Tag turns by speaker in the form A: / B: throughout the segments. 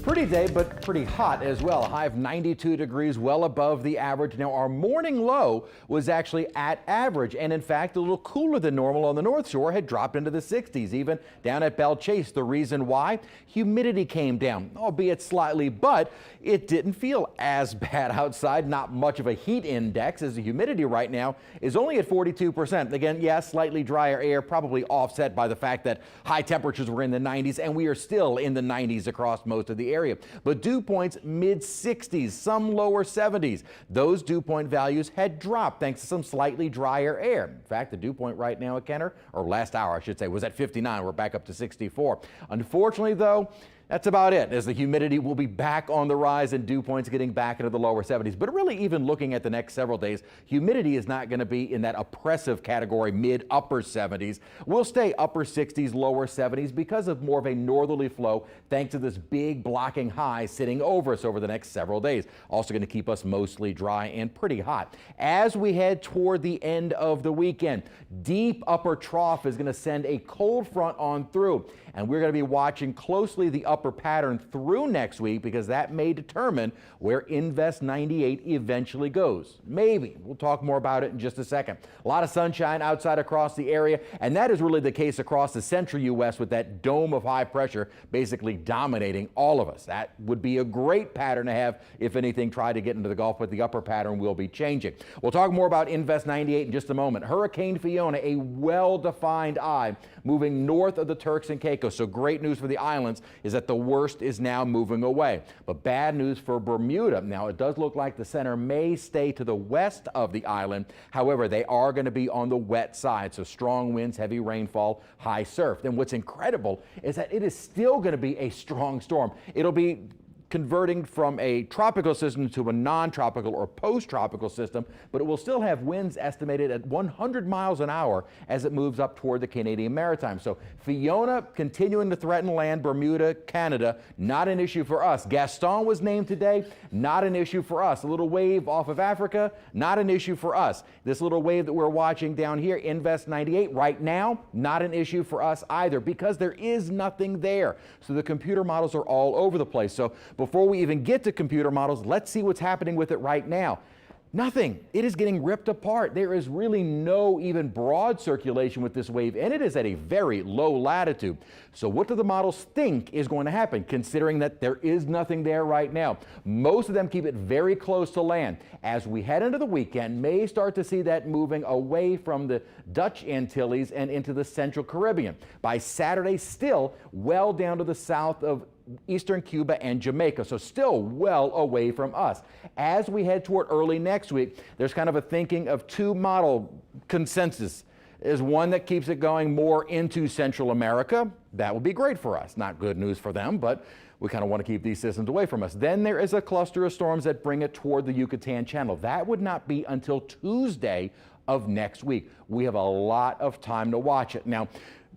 A: Pretty day, but pretty hot as well. A high of 92 degrees, well above the average. Now, our morning low was actually at average, and in fact, a little cooler than normal on the North Shore, had dropped into the 60s, even down at Belle Chase. The reason why? Humidity came down, albeit slightly, but it didn't feel as bad outside. Not much of a heat index, as the humidity right now is only at 42%. Again, yeah, slightly drier air, probably offset by the fact that high temperatures were in the 90s, and we are still in the 90s across most of the area. But dew points mid 60s, some lower 70s. Those dew point values had dropped thanks to some slightly drier air. In fact, the dew point right now at Kenner, or last hour I should say, was at 59. We're back up to 64. Unfortunately though, that's about it, as the humidity will be back on the rise and dew points getting back into the lower 70s. But really, even looking at the next several days, humidity is not going to be in that oppressive category, mid-upper 70s. We'll stay upper 60s, lower 70s because of more of a northerly flow, thanks to this big blocking high sitting over us over the next several days. Also going to keep us mostly dry and pretty hot. As we head toward the end of the weekend, deep upper trough is going to send a cold front on through, and we're going to be watching closely the upper pattern through next week, because that may determine where Invest 98 eventually goes. Maybe. We'll talk more about it in just a second. A lot of sunshine outside across the area, and that is really the case across the central U.S. with that dome of high pressure basically dominating all of us. That would be a great pattern to have if anything tried to get into the Gulf, but the upper pattern will be changing. We'll talk more about Invest 98 in just a moment. Hurricane Fiona, a well-defined eye moving north of the Turks and Caicos. So great news for the islands is that the worst is now moving away. But bad news for Bermuda. Now, it does look like the center may stay to the west of the island. However, they are going to be on the wet side. So strong winds, heavy rainfall, high surf. And what's incredible is that it is still going to be a strong storm. It'll be converting from a tropical system to a non-tropical or post-tropical system, but it will still have winds estimated at 100 miles an hour as it moves up toward the Canadian Maritime. So Fiona continuing to threaten land, Bermuda, Canada, not an issue for us. Gaston was named today, not an issue for us. A little wave off of Africa, not an issue for us. This little wave that we're watching down here, Invest 98, right now, not an issue for us either, because there is nothing there. So the computer models are all over the place. So before we even get to computer models, let's see what's happening with it right now. Nothing. It is getting ripped apart. There is really no even broad circulation with this wave, and it is at a very low latitude. So what do the models think is going to happen, considering that there is nothing there right now? Most of them keep it very close to land. As we head into the weekend, may start to see that moving away from the Dutch Antilles and into the Central Caribbean. By Saturday, still well down to the south of eastern Cuba and Jamaica, so still well away from us. As we head toward early next week, there's kind of a thinking of two model consensus. Is one that keeps it going more into Central America. That would be great for us. Not good news for them, but we kind of want to keep these systems away from us. Then there is a cluster of storms that bring it toward the Yucatan Channel. That would not be until Tuesday of next week. We have a lot of time to watch it. Now,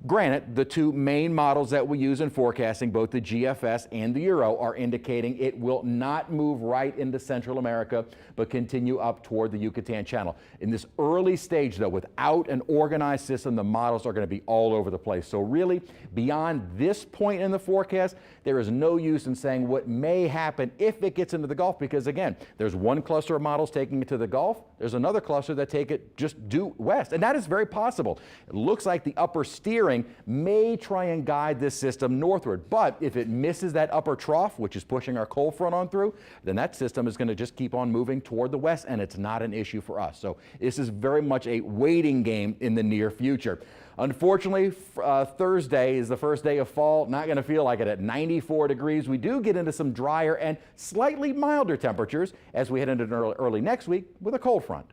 A: granted, the two main models that we use in forecasting, both the GFS and the Euro, are indicating it will not move right into Central America, but continue up toward the Yucatan Channel. In this early stage, though, without an organized system, the models are going to be all over the place. So really, beyond this point in the forecast, there is no use in saying what may happen if it gets into the Gulf, because again, there's one cluster of models taking it to the Gulf. There's another cluster that take it just due west, and that is very possible. It looks like the upper steering may try and guide this system northward, but if it misses that upper trough, which is pushing our cold front on through, then that system is going to just keep on moving toward the west, and it's not an issue for us. So this is very much a waiting game in the near future. Unfortunately, Thursday is the first day of fall. Not going to feel like it at 94 degrees. We do get into some drier and slightly milder temperatures as we head into early next week with a cold front.